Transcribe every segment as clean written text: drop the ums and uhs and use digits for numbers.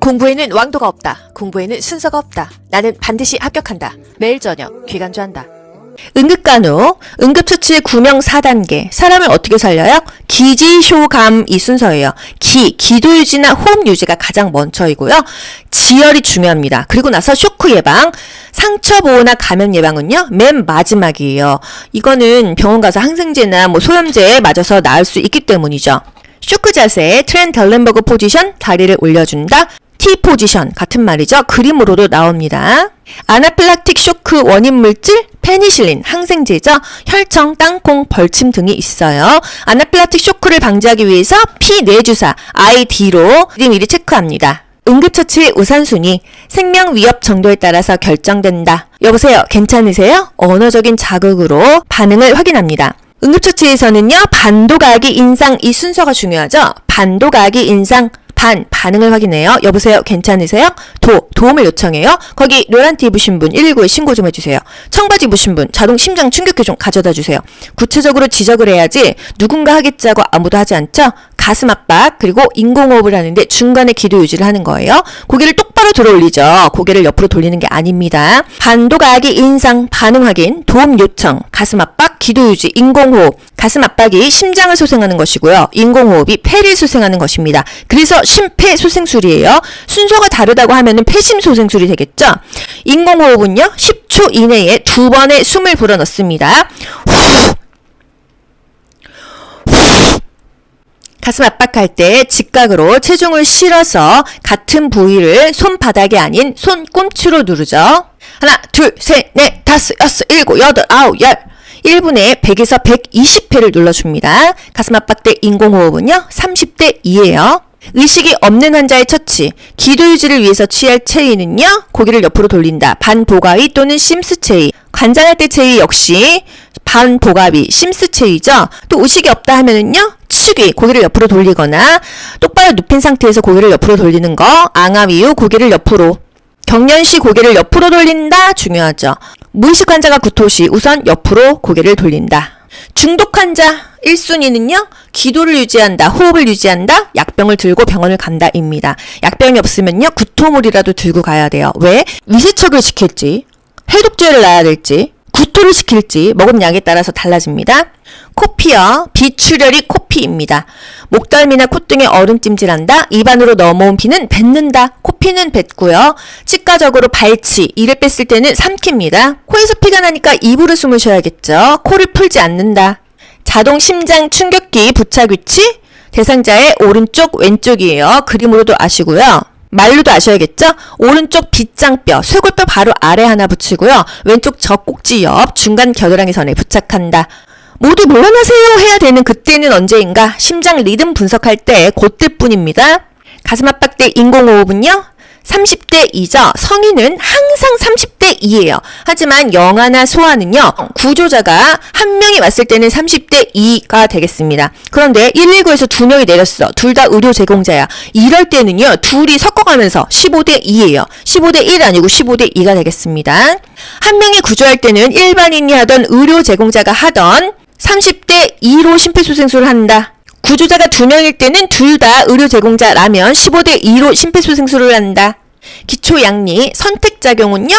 공부에는 왕도가 없다. 공부에는 순서가 없다. 나는 반드시 합격한다. 매일 저녁 귀간주한다. 응급간호, 응급처치의 구명 4단계. 사람을 어떻게 살려요? 기지쇼감 이 순서예요. 기도 유지나 호흡 유지가 가장 먼저이고요. 지혈이 중요합니다. 그리고 나서 쇼크 예방, 상처 보호나 감염 예방은요, 맨 마지막이에요. 이거는 병원 가서 항생제나 소염제에 맞아서 나을 수 있기 때문이죠. 쇼크 자세, 트렌델렌버그 포지션, 다리를 올려준다. T 포지션 같은 말이죠. 그림으로도 나옵니다. 아나필락틱 쇼크 원인 물질, 페니실린, 항생제죠. 혈청, 땅콩, 벌침 등이 있어요. 아나필락틱 쇼크를 방지하기 위해서 피 뇌주사, ID로 미리 체크합니다. 응급처치의 우선순위, 생명 위협 정도에 따라서 결정된다. 여보세요, 괜찮으세요? 언어적인 자극으로 반응을 확인합니다. 응급처치에서는요, 반도가기 인상 이 순서가 중요하죠. 반도가기 인상, 반응을 확인해요. 여보세요, 괜찮으세요? 도움을 요청해요. 거기 노란티 입으신 분 119에 신고 좀 해주세요. 청바지 입으신 분 자동 심장 충격기 좀 가져다 주세요. 구체적으로 지적을 해야지 누군가 하겠지 하고 아무도 하지 않죠? 가슴 압박, 그리고 인공호흡을 하는데 중간에 기도 유지를 하는 거예요. 고개를 똑바로 들어 올리죠. 고개를 옆으로 돌리는 게 아닙니다. 반도가기 인상, 반응 확인, 도움 요청, 가슴 압박, 기도 유지, 인공호흡. 가슴 압박이 심장을 소생하는 것이고요. 인공호흡이 폐를 소생하는 것입니다. 그래서 심폐소생술이에요. 순서가 다르다고 하면은 폐심소생술이 되겠죠? 인공호흡은요, 10초 이내에 2번의 숨을 불어넣습니다. 가슴 압박할 때 직각으로 체중을 실어서 같은 부위를 손바닥이 아닌 손꿈치로 누르죠. 하나, 둘, 셋, 넷, 다섯, 여섯, 일곱, 여덟, 아홉, 열. 1분에 100에서 120회를 눌러줍니다. 가슴 압박 때 인공호흡은요, 30대 2예요. 의식이 없는 환자의 처치, 기도 유지를 위해서 취할 체위는요, 고개를 옆으로 돌린다. 반보가위 또는 심스 체위. 관장할 때 체위 역시 반보가위, 심스 체위죠. 또 의식이 없다 하면은요, 측위, 고개를 옆으로 돌리거나 똑바로 눕힌 상태에서 고개를 옆으로 돌리는 거, 앙압 이후 고개를 옆으로. 경련시 고개를 옆으로 돌린다, 중요하죠. 무의식 환자가 구토시 우선 옆으로 고개를 돌린다. 중독 환자 1순위는요, 기도를 유지한다, 호흡을 유지한다, 약병을 들고 병원을 간다입니다. 약병이 없으면요, 구토물이라도 들고 가야 돼요. 왜? 위세척을 시킬지, 해독제를 놔야 될지, 구토를 시킬지 먹은 약에 따라서 달라집니다. 코피요, 비출혈이 코피입니다. 목덜미나 콧등에 얼음찜질한다. 입안으로 넘어온 피는 뱉는다. 코피는 뱉고요. 치과적으로 발치, 이를 뺐을 때는 삼킵니다. 코에서 피가 나니까 입으로 숨을 쉬어야겠죠. 코를 풀지 않는다. 자동 심장 충격기 부착 위치, 대상자의 오른쪽 왼쪽이에요. 그림으로도 아시고요. 말로도 아셔야겠죠? 오른쪽 빗장뼈, 쇄골뼈 바로 아래 하나 붙이고요. 왼쪽 젖꼭지 옆 중간 겨드랑이 선에 부착한다. 모두 물러나세요 해야 되는 그때는 언제인가? 심장 리듬 분석할 때 그때뿐입니다. 가슴 압박 때 인공호흡은요, 30대 2죠. 성인은 항상 30대 2예요. 하지만 영아나 소아는요, 구조자가 한 명이 왔을 때는 30대 2가 되겠습니다. 그런데 119에서 2명이 내렸어. 둘 다 의료 제공자야. 이럴 때는요, 둘이 섞어가면서 15대 2예요. 15대 1 아니고 15대 2가 되겠습니다. 한 명이 구조할 때는 일반인이 하던 의료 제공자가 하던 30대 2로 심폐소생술을 한다. 구조자가 2명일 때는 둘 다 의료 제공자라면 15대 2로 심폐소생술을 한다. 기초 양리 선택작용은요,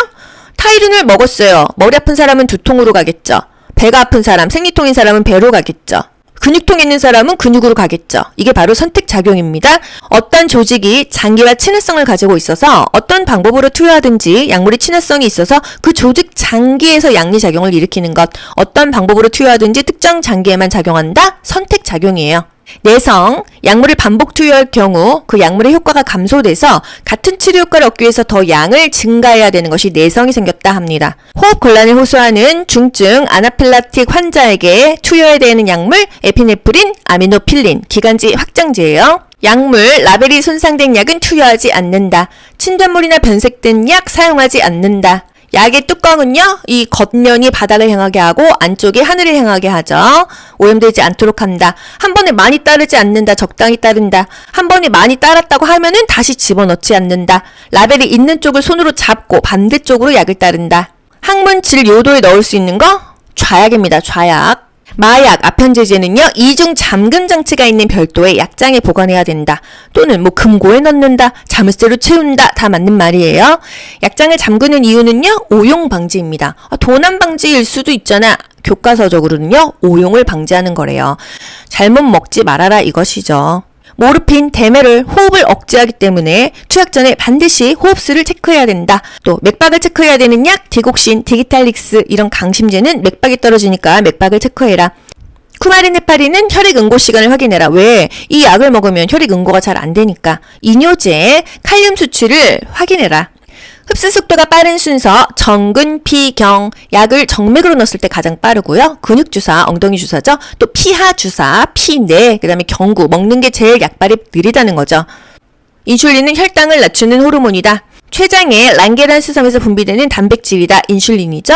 타이르를 먹었어요. 머리 아픈 사람은 두통으로 가겠죠. 배가 아픈 사람, 생리통인 사람은 배로 가겠죠. 근육통 있는 사람은 근육으로 가겠죠. 이게 바로 선택작용입니다. 어떤 조직이 장기와 친화성을 가지고 있어서 어떤 방법으로 투여하든지 약물이 친화성이 있어서 그 조직 장기에서 양리작용을 일으키는 것, 어떤 방법으로 투여하든지 특정 장기에만 작용한다? 선택작용이에요. 내성, 약물을 반복 투여할 경우 그 약물의 효과가 감소돼서 같은 치료 효과를 얻기 위해서 더 양을 증가해야 되는 것이 내성이 생겼다 합니다. 호흡 곤란을 호소하는 중증 아나필락틱 환자에게 투여해야 되는 약물 에피네프린, 아미노필린, 기관지 확장제예요. 약물, 라벨이 손상된 약은 투여하지 않는다. 침전물이나 변색된 약 사용하지 않는다. 약의 뚜껑은요, 이 겉면이 바닥을 향하게 하고 안쪽이 하늘을 향하게 하죠. 오염되지 않도록 한다. 한 번에 많이 따르지 않는다. 적당히 따른다. 한 번에 많이 따랐다고 하면은 다시 집어넣지 않는다. 라벨이 있는 쪽을 손으로 잡고 반대쪽으로 약을 따른다. 항문 질 요도에 넣을 수 있는 거? 좌약입니다. 좌약. 마약, 아편제제는요, 이중 잠금 장치가 있는 별도의 약장에 보관해야 된다. 또는 금고에 넣는다, 자물쇠로 채운다, 다 맞는 말이에요. 약장을 잠그는 이유는요, 오용 방지입니다. 도난 방지일 수도 있잖아. 교과서적으로는요, 오용을 방지하는 거래요. 잘못 먹지 말아라 이것이죠. 모르핀, 데메롤, 호흡을 억제하기 때문에 투약 전에 반드시 호흡수를 체크해야 된다. 또 맥박을 체크해야 되는 약, 디곡신, 디기탈릭스 이런 강심제는 맥박이 떨어지니까 맥박을 체크해라. 쿠마린, 헤파린은 혈액 응고 시간을 확인해라. 왜? 이 약을 먹으면 혈액 응고가 잘 안 되니까. 이뇨제, 칼륨 수치를 확인해라. 흡수 속도가 빠른 순서 정근, 피, 경. 약을 정맥으로 넣었을 때 가장 빠르고요. 근육 주사, 엉덩이 주사죠. 또 피하 주사, 피내, 그다음에 경구 먹는 게 제일 약발이 느리다는 거죠. 인슐린은 혈당을 낮추는 호르몬이다. 췌장의 란게란스 섬에서 분비되는 단백질이다. 인슐린이죠.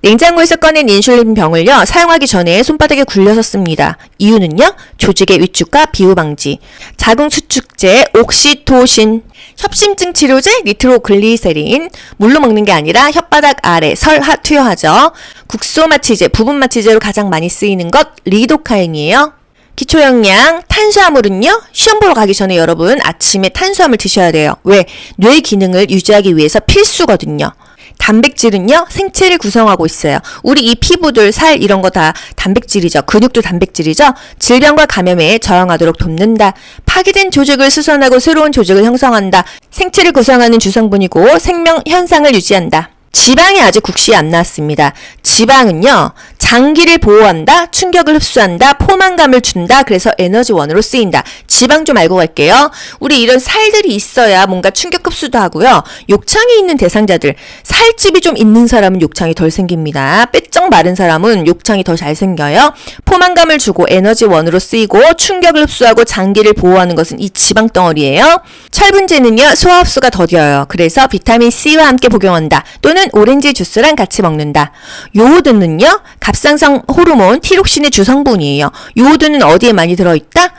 냉장고에서 꺼낸 인슐린 병을요, 사용하기 전에 손바닥에 굴려서 씁니다. 이유는요, 조직의 위축과 비후 방지. 자궁 수축제, 옥시토신, 협심증 치료제, 니트로글리세린. 물로 먹는 게 아니라 혓바닥 아래, 설하 투여하죠. 국소 마취제, 부분 마취제로 가장 많이 쓰이는 것, 리도카인이에요. 기초영양, 탄수화물은요, 시험 보러 가기 전에 여러분 아침에 탄수화물 드셔야 돼요. 왜? 뇌 기능을 유지하기 위해서 필수거든요. 단백질은요, 생체를 구성하고 있어요. 우리 이 피부들, 살 이런 거 다 단백질이죠. 근육도 단백질이죠. 질병과 감염에 저항하도록 돕는다. 파괴된 조직을 수선하고 새로운 조직을 형성한다. 생체를 구성하는 주성분이고 생명 현상을 유지한다. 지방이 아직 국시에 안 나왔습니다. 지방은요, 장기를 보호한다, 충격을 흡수한다, 포만감을 준다, 그래서 에너지원으로 쓰인다. 지방 좀 알고 갈게요. 우리 이런 살들이 있어야 뭔가 충격 흡수도 하고요. 욕창이 있는 대상자들, 살집이 좀 있는 사람은 욕창이 덜 생깁니다. 빼쩍 마른 사람은 욕창이 더 잘 생겨요. 포만감을 주고 에너지원으로 쓰이고 충격을 흡수하고 장기를 보호하는 것은 이 지방 덩어리예요. 철분제는요, 소화 흡수가 더뎌요. 그래서 비타민 C와 함께 복용한다. 또는 오렌지 주스랑 같이 먹는다. 요오드는요, 갑상선 호르몬 티록신의 주성분이에요. 요오드는 어디에 많이 들어있다?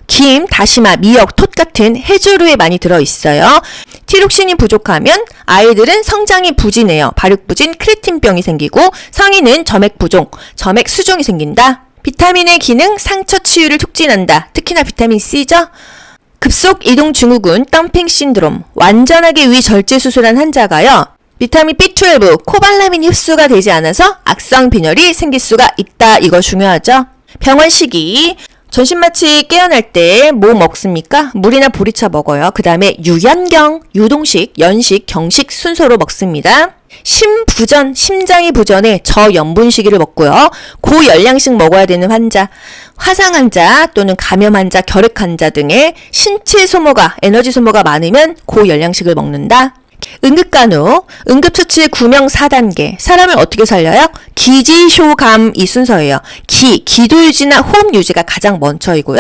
김, 다시마, 미역, 톳 같은 해조류에 많이 들어있어요. 티록신이 부족하면 아이들은 성장이 부진해요. 발육부진, 크레틴병이 생기고 성인은 점액 부종, 점액 수종이 생긴다. 비타민의 기능, 상처 치유를 촉진한다. 특히나 비타민 C죠? 급속 이동 증후군, 덤핑 신드롬, 완전하게 위 절제 수술한 환자가요, 비타민 B12, 코발라민이 흡수가 되지 않아서 악성 빈혈이 생길 수가 있다. 이거 중요하죠? 병원 시기, 전신마취 깨어날 때 뭐 먹습니까? 물이나 보리차 먹어요. 그 다음에 유연경, 유동식, 연식, 경식 순서로 먹습니다. 심부전, 심장이 부전해 저염분 시기를 먹고요. 고열량식 먹어야 되는 환자, 화상 환자 또는 감염 환자, 결핵 환자 등의 신체 소모가, 에너지 소모가 많으면 고열량식을 먹는다. 응급간호, 응급처치의 구명 4단계. 사람을 어떻게 살려요? 기지쇼감 이 순서예요. 기도 유지나 호흡 유지가 가장 먼저이고요.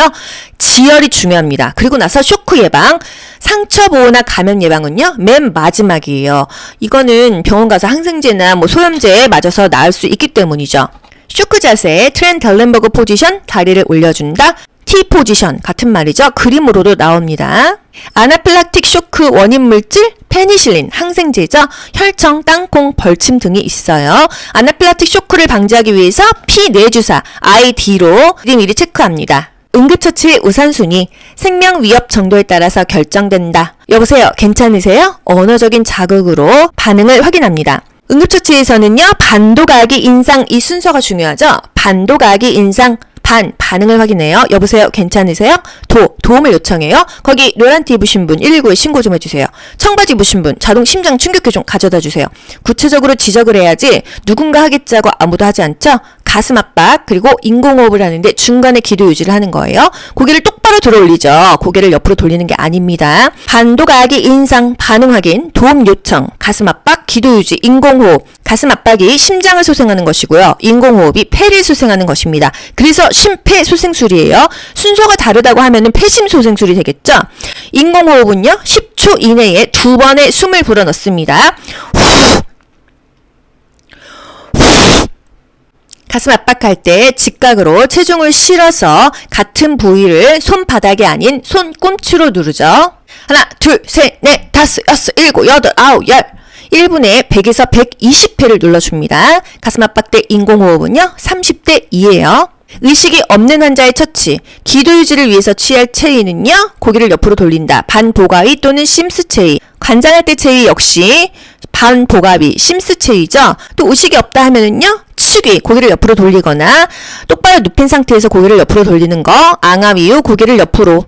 지혈이 중요합니다. 그리고 나서 쇼크 예방, 상처 보호나 감염 예방은요, 맨 마지막이에요. 이거는 병원 가서 항생제나 소염제에 맞아서 나을 수 있기 때문이죠. 쇼크 자세, 트렌-델렌버그 포지션, 다리를 올려준다. T 포지션 같은 말이죠. 그림으로도 나옵니다. 아나필락틱 쇼크 원인 물질, 페니실린, 항생제죠. 혈청, 땅콩, 벌침 등이 있어요. 아나필락틱 쇼크를 방지하기 위해서 피뇌주사, ID로 미리 체크합니다. 응급처치의 우선순위, 생명 위협 정도에 따라서 결정된다. 여보세요, 괜찮으세요? 언어적인 자극으로 반응을 확인합니다. 응급처치에서는요, 반도가기, 인상 이 순서가 중요하죠. 반도가기, 인상, 반응을 확인해요. 여보세요, 괜찮으세요? 도움을 요청해요. 거기 노란티 입으신 분 119에 신고 좀 해주세요. 청바지 입으신 분 자동 심장 충격기 좀 가져다 주세요. 구체적으로 지적을 해야지 누군가 하겠지 하고 아무도 하지 않죠? 가슴 압박, 그리고 인공호흡을 하는데 중간에 기도 유지를 하는 거예요. 고개를 똑바로 들어 올리죠. 고개를 옆으로 돌리는 게 아닙니다. 반도가기, 인상, 반응 확인, 도움 요청, 가슴 압박, 기도 유지, 인공호흡. 가슴 압박이 심장을 소생하는 것이고요. 인공호흡이 폐를 소생하는 것입니다. 그래서 심폐소생술이에요. 순서가 다르다고 하면은 폐심소생술이 되겠죠? 인공호흡은요, 10초 이내에 2번의 숨을 불어넣습니다. 가슴 압박할 때 직각으로 체중을 실어서 같은 부위를 손바닥이 아닌 손꿈치로 누르죠. 하나, 둘, 셋, 넷, 다섯, 여섯, 일곱, 여덟, 아홉, 열. 1분에 100에서 120회를 눌러줍니다. 가슴 압박대 인공호흡은요, 30대 2예요. 의식이 없는 환자의 처치, 기도 유지를 위해서 취할 체위는요, 고개를 옆으로 돌린다. 반보가위 또는 심스 체위. 관장할 때 체위 역시 반보가위, 심스 체위죠. 또 의식이 없다 하면은요, 축위, 고개를 옆으로 돌리거나 똑바로 눕힌 상태에서 고개를 옆으로 돌리는 거, 앙압 이후 고개를 옆으로.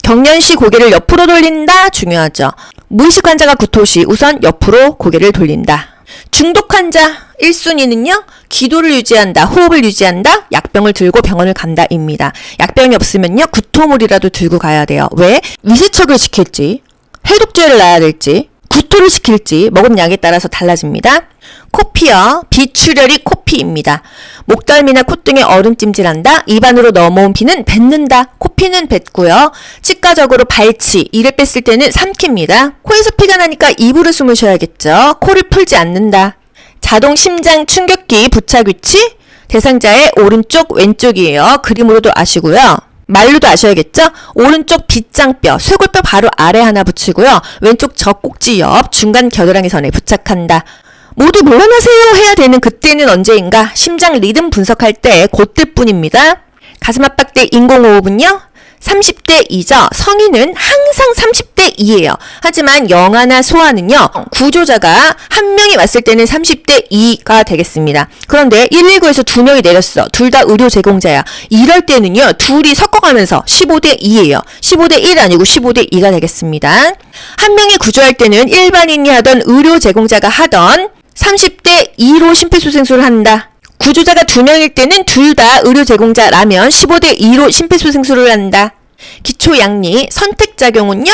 경련 시 고개를 옆으로 돌린다, 중요하죠. 무의식 환자가 구토 시 우선 옆으로 고개를 돌린다. 중독 환자 1순위는요, 기도를 유지한다, 호흡을 유지한다, 약병을 들고 병원을 간다입니다. 약병이 없으면요, 구토물이라도 들고 가야 돼요. 왜? 위세척을 시킬지, 해독제를 놔야 될지, 구토를 시킬지 먹은 약에 따라서 달라집니다. 코피요. 비출혈이 코피입니다. 목덜미나 콧등에 얼음찜질한다. 입안으로 넘어온 피는 뱉는다. 코피는 뱉고요. 치과적으로 발치, 이를 뺐을 때는 삼킵니다. 코에서 피가 나니까 입으로 숨을 쉬어야겠죠. 코를 풀지 않는다. 자동 심장 충격기 부착 위치, 대상자의 오른쪽 왼쪽이에요. 그림으로도 아시고요. 말로도 아셔야겠죠? 오른쪽 빗장뼈, 쇄골뼈 바로 아래 하나 붙이고요. 왼쪽 젖꼭지 옆 중간 겨드랑이 선에 부착한다. 모두 물러나세요 해야 되는 그때는 언제인가? 심장 리듬 분석할 때 그때뿐입니다. 가슴 압박대 인공호흡은요? 30대 2죠. 성인은 항상 30대 2예요. 하지만 영아나 소아는요, 구조자가 한 명이 왔을 때는 30대 2가 되겠습니다. 그런데 119에서 2명이 내렸어. 둘 다 의료 제공자야. 이럴 때는요, 둘이 섞어가면서 15대 2예요. 15대 1 아니고 15대 2가 되겠습니다. 한 명이 구조할 때는 일반인이 하던 의료 제공자가 하던 30대 2로 심폐소생술을 한다. 구조자가 2명일 때는 둘 다 의료 제공자라면 15대 2로 심폐소생술을 한다. 기초양리 선택작용은요?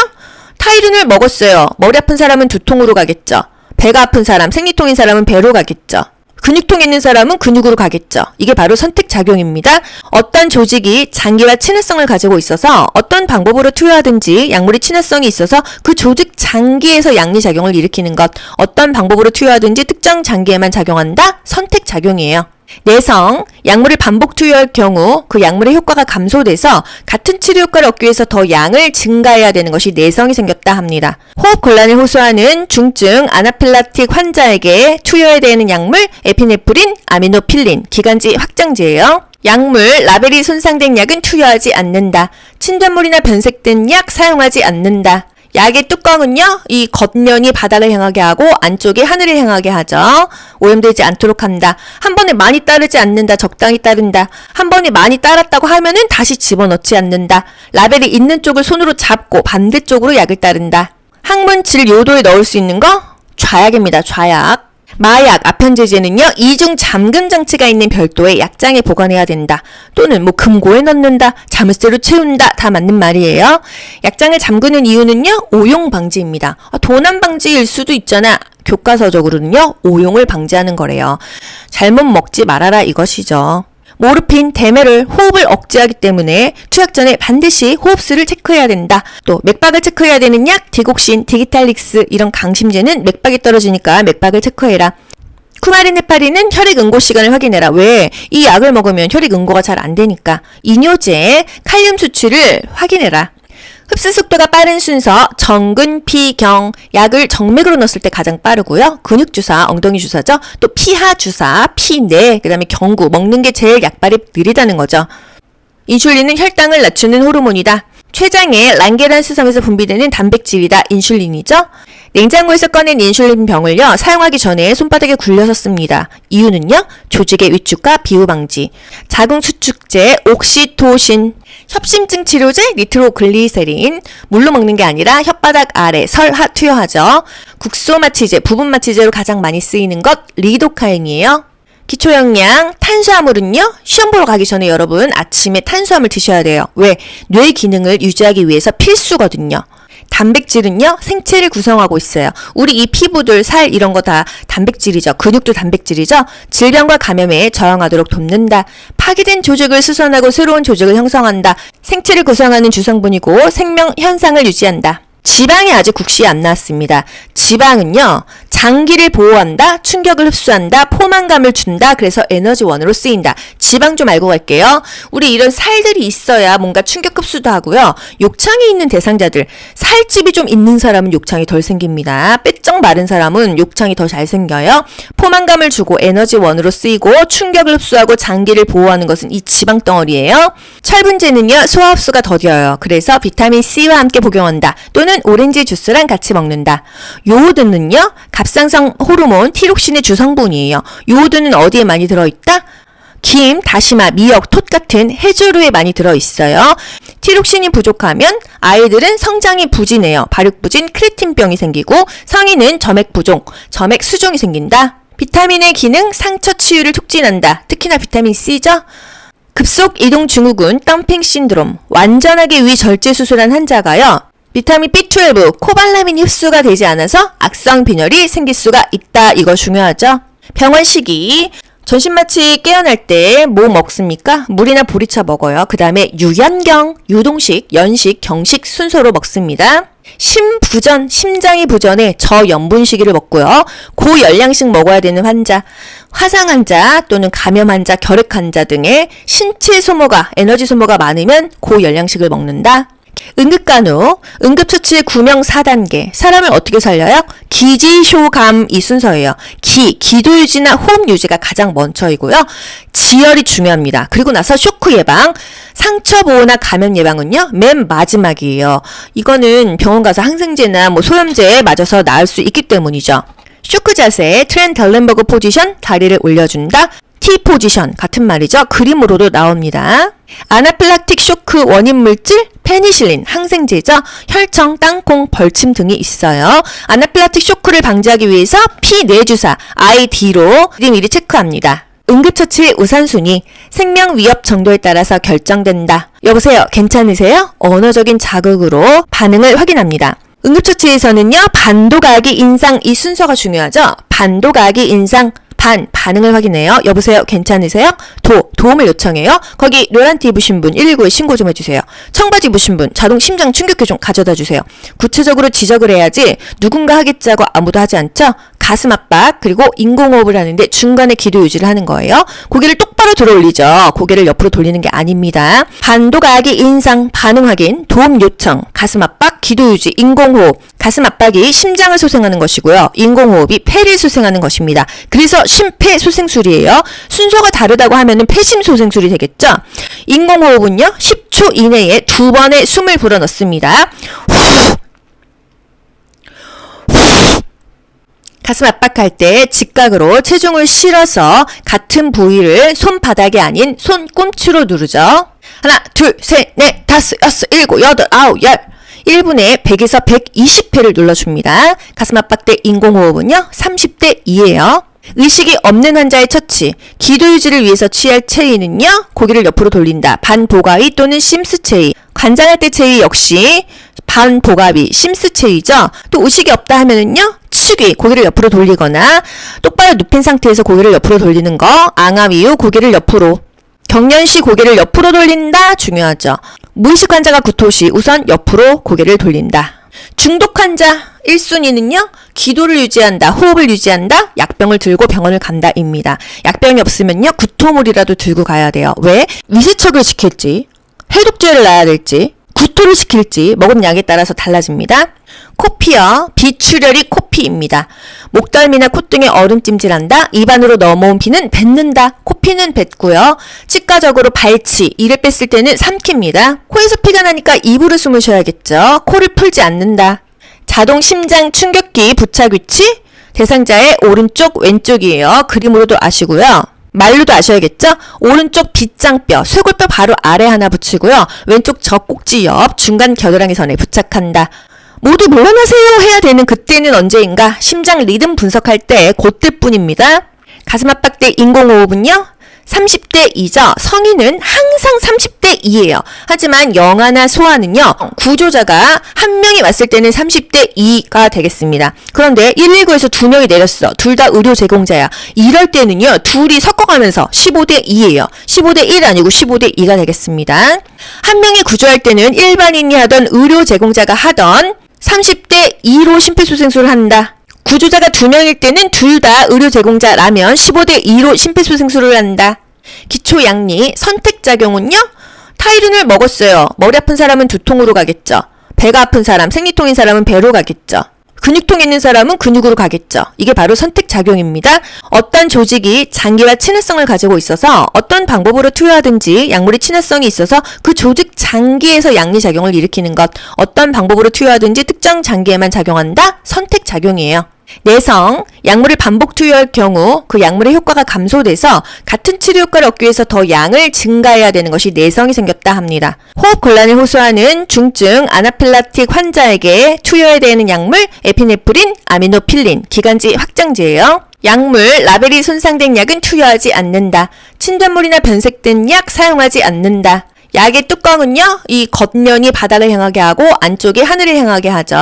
타이르를 먹었어요. 머리 아픈 사람은 두통으로 가겠죠. 배가 아픈 사람, 생리통인 사람은 배로 가겠죠. 근육통 있는 사람은 근육으로 가겠죠. 이게 바로 선택작용입니다. 어떤 조직이 장기와 친화성을 가지고 있어서 어떤 방법으로 투여하든지 약물이 친화성이 있어서 그 조직 장기에서 양리작용을 일으키는 것, 어떤 방법으로 투여하든지 특정 장기에만 작용한다? 선택작용이에요. 내성, 약물을 반복 투여할 경우 그 약물의 효과가 감소돼서 같은 치료 효과를 얻기 위해서 더 양을 증가해야 되는 것이 내성이 생겼다 합니다. 호흡 곤란을 호소하는 중증 아나필락틱 환자에게 투여해야 되는 약물 에피네프린, 아미노필린, 기관지 확장제예요. 약물, 라벨이 손상된 약은 투여하지 않는다. 침전물이나 변색된 약 사용하지 않는다. 약의 뚜껑은요, 이 겉면이 바다를 향하게 하고 안쪽이 하늘을 향하게 하죠. 오염되지 않도록 한다. 한 번에 많이 따르지 않는다. 적당히 따른다. 한 번에 많이 따랐다고 하면은 다시 집어넣지 않는다. 라벨이 있는 쪽을 손으로 잡고 반대쪽으로 약을 따른다. 항문질 요도에 넣을 수 있는 거? 좌약입니다. 좌약. 마약, 아편제제는요, 이중 잠금 장치가 있는 별도의 약장에 보관해야 된다. 또는 금고에 넣는다, 자물쇠로 채운다, 다 맞는 말이에요. 약장을 잠그는 이유는요, 오용 방지입니다. 도난 방지일 수도 있잖아. 교과서적으로는요, 오용을 방지하는 거래요. 잘못 먹지 말아라 이것이죠. 모르핀, 데메를 호흡을 억제하기 때문에 투약 전에 반드시 호흡수를 체크해야 된다. 또 맥박을 체크해야 되는 약, 디곡신, 디기탈릭스 이런 강심제는 맥박이 떨어지니까 맥박을 체크해라. 쿠마린, 헤파린은 혈액 응고 시간을 확인해라. 왜? 이 약을 먹으면 혈액 응고가 잘 안 되니까. 이뇨제, 칼륨 수치를 확인해라. 흡수 속도가 빠른 순서, 정근, 피, 경, 약을 정맥으로 넣었을 때 가장 빠르고요. 근육 주사, 엉덩이 주사죠. 또 피하 주사, 피내, 그 다음에 경구, 먹는 게 제일 약발이 느리다는 거죠. 인슐린은 혈당을 낮추는 호르몬이다. 췌장의 란게란스 섬에서 분비되는 단백질이다. 인슐린이죠. 냉장고에서 꺼낸 인슐린 병을요, 사용하기 전에 손바닥에 굴려서 씁니다. 이유는요, 조직의 위축과 비후 방지. 자궁 수축제, 옥시토신, 협심증 치료제, 니트로글리세린. 물로 먹는 게 아니라 혓바닥 아래, 설하 투여하죠. 국소 마취제, 부분 마취제로 가장 많이 쓰이는 것, 리도카인이에요. 기초영양, 탄수화물은요, 시험 보러 가기 전에 여러분 아침에 탄수화물 드셔야 돼요. 왜? 뇌 기능을 유지하기 위해서 필수거든요. 단백질은요, 생체를 구성하고 있어요. 우리 이 피부들, 살 이런 거 다 단백질이죠. 근육도 단백질이죠. 질병과 감염에 저항하도록 돕는다. 파괴된 조직을 수선하고 새로운 조직을 형성한다. 생체를 구성하는 주성분이고 생명 현상을 유지한다. 지방이 아직 국시에 안 나왔습니다. 지방은요, 장기를 보호한다, 충격을 흡수한다, 포만감을 준다. 그래서 에너지원으로 쓰인다. 지방 좀 알고 갈게요. 우리 이런 살들이 있어야 뭔가 충격 흡수도 하고요. 욕창이 있는 대상자들, 살집이 좀 있는 사람은 욕창이 덜 생깁니다. 빼쩍 마른 사람은 욕창이 더 잘 생겨요. 포만감을 주고 에너지원으로 쓰이고 충격을 흡수하고 장기를 보호하는 것은 이 지방 덩어리예요. 철분제는요, 소화 흡수가 더뎌요. 그래서 비타민 C와 함께 복용한다. 또는 오렌지 주스랑 같이 먹는다. 요오드는요, 갑상선 호르몬 티록신의 주성분이에요. 요오드는 어디에 많이 들어있다? 김, 다시마, 미역, 톳 같은 해조류에 많이 들어있어요. 티록신이 부족하면 아이들은 성장이 부진해요. 발육부진, 크레틴병이 생기고 성인은 점액부종, 점액수종이 생긴다. 비타민의 기능, 상처 치유를 촉진한다. 특히나 비타민 C죠? 급속 이동 증후군, 덤핑 신드롬, 완전하게 위 절제 수술한 환자가요. 비타민 B12, 코발라민이 흡수가 되지 않아서 악성 빈혈이 생길 수가 있다. 이거 중요하죠? 병원 시기, 전신마취 깨어날 때 뭐 먹습니까? 물이나 보리차 먹어요. 그 다음에 유연경, 유동식, 연식, 경식 순서로 먹습니다. 심부전, 심장이 부전해 저염분 시기를 먹고요. 고열량식 먹어야 되는 환자, 화상 환자 또는 감염 환자, 결핵 환자 등의 신체 소모가, 에너지 소모가 많으면 고열량식을 먹는다. 응급간호, 응급처치의 구명 4단계. 사람을 어떻게 살려요? 기지쇼감 이 순서예요. 기도 유지나 호흡 유지가 가장 먼저이고요. 지혈이 중요합니다. 그리고 나서 쇼크 예방, 상처 보호나 감염 예방은요, 맨 마지막이에요. 이거는 병원 가서 항생제나 소염제에 맞아서 나을 수 있기 때문이죠. 쇼크 자세, 트렌달렌버그 포지션, 다리를 올려준다. T 포지션 같은 말이죠. 그림으로도 나옵니다. 아나필락틱 쇼크 원인 물질, 페니실린, 항생제죠. 혈청, 땅콩, 벌침 등이 있어요. 아나필락틱 쇼크를 방지하기 위해서 피 뇌주사, ID로 미리 체크합니다. 응급처치의 우선순위, 생명 위협 정도에 따라서 결정된다. 여보세요, 괜찮으세요? 언어적인 자극으로 반응을 확인합니다. 응급처치에서는요, 반도가기 인상 이 순서가 중요하죠. 반도가기 인상, 반응을 확인해요. 여보세요, 괜찮으세요? 도움을 요청해요. 거기 료란티 입으신 분 119에 신고 좀 해주세요. 청바지 입으신 분 자동 심장 충격기 좀 가져다 주세요. 구체적으로 지적을 해야지 누군가 하겠지 하고 아무도 하지 않죠? 가슴 압박, 그리고 인공호흡을 하는데 중간에 기도 유지를 하는 거예요. 고개를 똑바로 들어 올리죠. 고개를 옆으로 돌리는 게 아닙니다. 반도가기 인상, 반응 확인, 도움 요청, 가슴 압박, 기도 유지, 인공호흡. 가슴 압박이 심장을 소생하는 것이고요. 인공호흡이 폐를 소생하는 것입니다. 그래서 심폐소생술이에요. 순서가 다르다고 하면은 폐심소생술이 되겠죠? 인공호흡은요, 10초 이내에 2번의 숨을 불어넣습니다. 가슴 압박할 때 직각으로 체중을 실어서 같은 부위를 손바닥이 아닌 손꿈치로 누르죠. 하나, 둘, 셋, 넷, 다섯, 여섯, 일곱, 여덟, 아홉, 열. 1분에 100에서 120회를 눌러줍니다. 가슴 압박 때 인공호흡은요, 30대 2예요. 의식이 없는 환자의 처치, 기도 유지를 위해서 취할 체위는요, 고개를 옆으로 돌린다. 반보가위 또는 심스 체위. 관장할 때 체위 역시 반보가위, 심스 체위죠. 또 의식이 없다 하면은요, 측위, 고개를 옆으로 돌리거나 똑바로 눕힌 상태에서 고개를 옆으로 돌리는 거, 앙압 이후 고개를 옆으로. 경련 시 고개를 옆으로 돌린다, 중요하죠. 무의식 환자가 구토 시 우선 옆으로 고개를 돌린다. 중독 환자 1순위는요, 기도를 유지한다, 호흡을 유지한다, 약병을 들고 병원을 간다입니다. 약병이 없으면요, 구토물이라도 들고 가야 돼요. 왜? 위세척을 시킬지, 해독제를 놔야 될지, 구토를 시킬지 먹은 약에 따라서 달라집니다. 코피요, 비출혈이 코피입니다. 목덜미나 콧등에 얼음찜질한다, 입안으로 넘어온 피는 뱉는다, 코피는 뱉고요. 치과적으로 발치, 이를 뺐을 때는 삼킵니다. 코에서 피가 나니까 입으로 숨을 쉬어야겠죠. 코를 풀지 않는다. 자동 심장 충격기 부착 위치, 대상자의 오른쪽 왼쪽이에요. 그림으로도 아시고요. 말로도 아셔야겠죠? 오른쪽 빗장뼈, 쇄골뼈 바로 아래 하나 붙이고요. 왼쪽 젖꼭지 옆 중간 겨드랑이 선에 부착한다. 모두 물러나세요 해야 되는 그때는 언제인가? 심장 리듬 분석할 때 그때뿐입니다. 가슴 압박 때 인공호흡은요, 30대 2죠. 성인은 항상 30대 2예요. 하지만 영아나 소아는요, 구조자가 한 명이 왔을 때는 30대 2가 되겠습니다. 그런데 119에서 2명이 내렸어. 둘 다 의료 제공자야. 이럴 때는요, 둘이 섞어가면서 15대 2예요. 15대 1 아니고 15대 2가 되겠습니다. 한 명이 구조할 때는 일반인이 하던 의료 제공자가 하던 30대 2로 심폐소생술을 한다. 구조자가 2명일 때는 둘 다 의료 제공자라면 15대 2로 심폐소생술을 한다. 기초 양리 선택작용은요? 타이르를 먹었어요. 머리 아픈 사람은 두통으로 가겠죠. 배가 아픈 사람, 생리통인 사람은 배로 가겠죠. 근육통 있는 사람은 근육으로 가겠죠. 이게 바로 선택작용입니다. 어떤 조직이 장기와 친화성을 가지고 있어서 어떤 방법으로 투여하든지 약물이 친화성이 있어서 그 조직 장기에서 양리작용을 일으키는 것, 어떤 방법으로 투여하든지 특정 장기에만 작용한다? 선택작용이에요. 내성, 약물을 반복 투여할 경우 그 약물의 효과가 감소돼서 같은 치료 효과를 얻기 위해서 더 양을 증가해야 되는 것이 내성이 생겼다 합니다. 호흡 곤란을 호소하는 중증 아나필락틱 환자에게 투여해야 되는 약물 에피네프린, 아미노필린, 기관지 확장제예요. 약물, 라벨이 손상된 약은 투여하지 않는다. 침전물이나 변색된 약 사용하지 않는다. 약의 뚜껑은요, 이 겉면이 바닥을 향하게 하고 안쪽이 하늘을 향하게 하죠.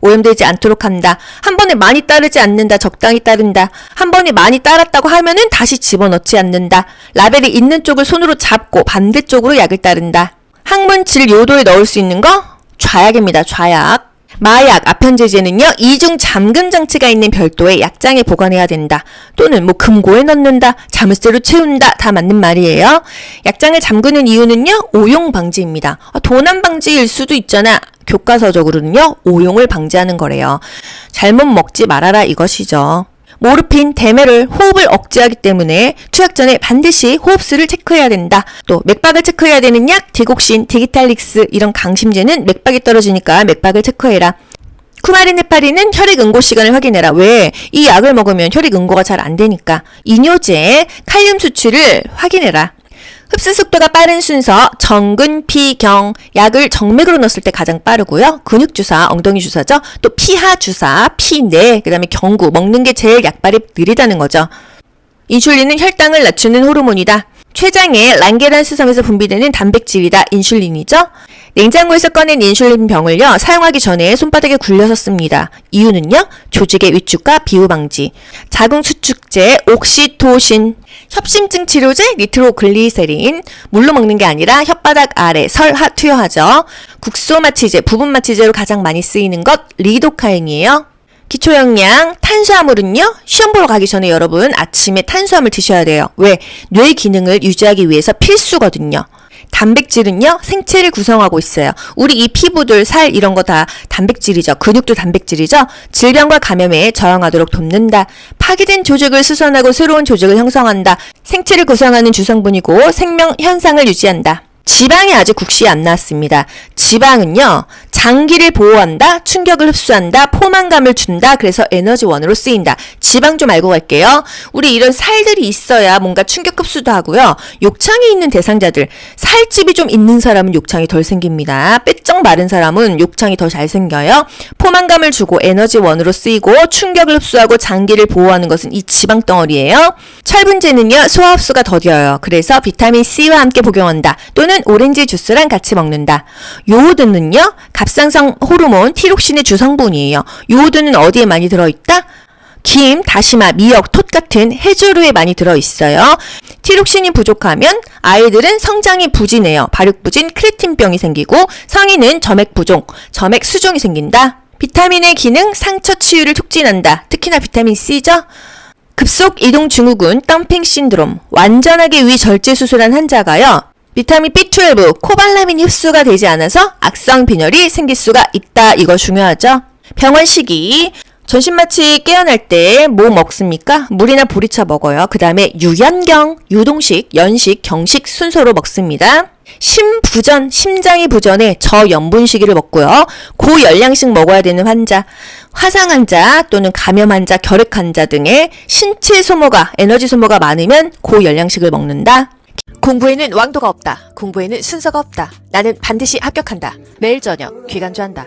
오염되지 않도록 한다. 한 번에 많이 따르지 않는다. 적당히 따른다. 한 번에 많이 따랐다고 하면은 다시 집어넣지 않는다. 라벨이 있는 쪽을 손으로 잡고 반대쪽으로 약을 따른다. 항문칠 요도에 넣을 수 있는 거? 좌약입니다. 좌약. 마약, 아편제제는요, 이중 잠금 장치가 있는 별도의 약장에 보관해야 된다. 또는 금고에 넣는다, 자물쇠로 채운다, 다 맞는 말이에요. 약장을 잠그는 이유는요, 오용 방지입니다. 도난 방지일 수도 있잖아. 교과서적으로는요, 오용을 방지하는 거래요. 잘못 먹지 말아라 이것이죠. 모르핀, 데메를 호흡을 억제하기 때문에 투약 전에 반드시 호흡수를 체크해야 된다. 또 맥박을 체크해야 되는 약, 디곡신, 디기탈릭스 이런 강심제는 맥박이 떨어지니까 맥박을 체크해라. 쿠마린 헤파린은 혈액 응고 시간을 확인해라. 왜? 이 약을 먹으면 혈액 응고가 잘 안 되니까. 이뇨제, 칼륨 수치를 확인해라. 흡수 속도가 빠른 순서 정근, 피, 경. 약을 정맥으로 넣었을 때 가장 빠르고요. 근육 주사, 엉덩이 주사죠. 또 피하 주사, 피내, 그다음에 경구 먹는 게 제일 약발이 느리다는 거죠. 인슐린은 혈당을 낮추는 호르몬이다. 췌장의 란게란스 섬에서 분비되는 단백질이다. 인슐린이죠. 냉장고에서 꺼낸 인슐린 병을요, 사용하기 전에 손바닥에 굴려서 씁니다. 이유는요, 조직의 위축과 비후 방지. 자궁 수축제, 옥시토신. 협심증 치료제, 니트로글리세린. 물로 먹는 게 아니라 혓바닥 아래, 설하 투여하죠. 국소 마취제, 부분 마취제로 가장 많이 쓰이는 것, 리도카인이에요. 기초 영양, 탄수화물은요, 시험 보러 가기 전에 여러분 아침에 탄수화물 드셔야 돼요. 왜? 뇌 기능을 유지하기 위해서 필수거든요. 단백질은요, 생체를 구성하고 있어요. 우리 이 피부들, 살 이런 거 다 단백질이죠. 근육도 단백질이죠. 질병과 감염에 저항하도록 돕는다. 파괴된 조직을 수선하고 새로운 조직을 형성한다. 생체를 구성하는 주성분이고 생명 현상을 유지한다. 지방이 아직 국시에 안 나왔습니다. 지방은요, 장기를 보호한다, 충격을 흡수한다, 포만감을 준다, 그래서 에너지원으로 쓰인다. 지방 좀 알고 갈게요. 우리 이런 살들이 있어야 뭔가 충격 흡수도 하고요. 욕창이 있는 대상자들, 살집이 좀 있는 사람은 욕창이 덜 생깁니다. 빼쩍 마른 사람은 욕창이 더 잘 생겨요. 포만감을 주고 에너지원으로 쓰이고 충격을 흡수하고 장기를 보호하는 것은 이 지방 덩어리예요. 철분제는요, 소화 흡수가 더뎌요. 그래서 비타민 C와 함께 복용한다. 또는 오렌지 주스랑 같이 먹는다. 요오드는요, 갑상선 호르몬 티록신의 주성분이에요. 요오드는 어디에 많이 들어있다? 김, 다시마, 미역, 톳 같은 해조류에 많이 들어있어요. 티록신이 부족하면 아이들은 성장이 부진해요. 발육부진, 크레틴병이 생기고 성인은 점액 부종, 점액 수종이 생긴다. 비타민의 기능, 상처 치유를 촉진한다. 특히나 비타민 C죠? 급속 이동 증후군, 덤핑 신드롬, 완전하게 위 절제 수술한 환자가요, 비타민 B12, 코발라민이 흡수가 되지 않아서 악성 빈혈이 생길 수가 있다. 이거 중요하죠. 병원 시기, 전신마취 깨어날 때 뭐 먹습니까? 물이나 보리차 먹어요. 그 다음에 유연경, 유동식, 연식, 경식 순서로 먹습니다. 심부전, 심장이 부전해 저염분 시기를 먹고요. 고열량식 먹어야 되는 환자, 화상 환자 또는 감염 환자, 결핵 환자 등의 신체 소모가, 에너지 소모가 많으면 고열량식을 먹는다. 공부에는 왕도가 없다. 공부에는 순서가 없다. 나는 반드시 합격한다. 매일 저녁 귀간주한다.